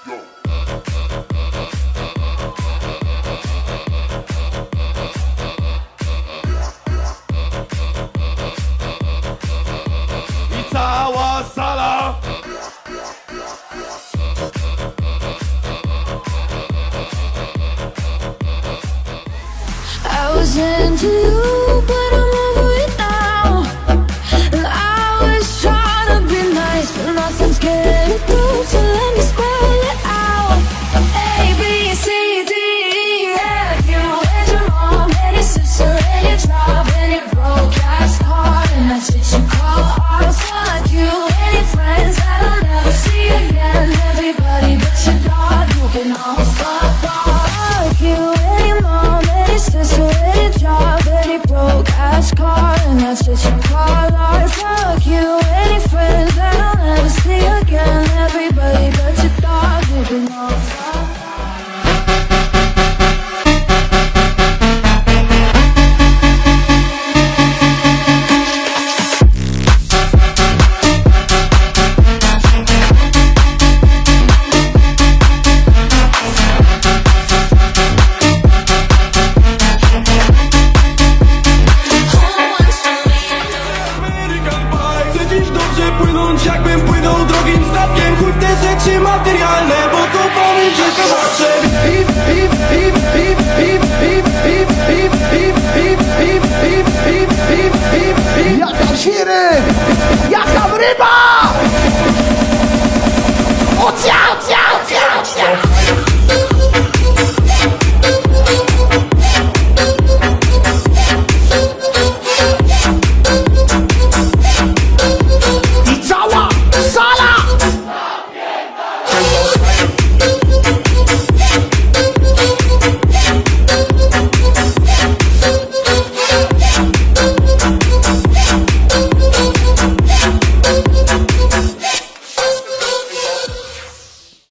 I cała sala. I was into you, but I'm over it now. And I was trying to be nice, but nothing's getting through, so let me spell it out. A, B, C, D, E, F. You and your mom and your sister and your job and your broke ass car, and that's what you call art. Fuck you and your friends that I'll never see again. Everybody but your dog, you can all fuck off. Fuck you and your mom and your sister and your job and your broke ass car, and that's what you call art. Fuck you and your friends that I'll never see again. Everybody but your dog, you can all fuck off. Jakbym płynął drogim statkiem, chuj w te rzeczy materialne, bo to powiem, że to zawsze. Jaka świry! Jaka ryba! Ocia!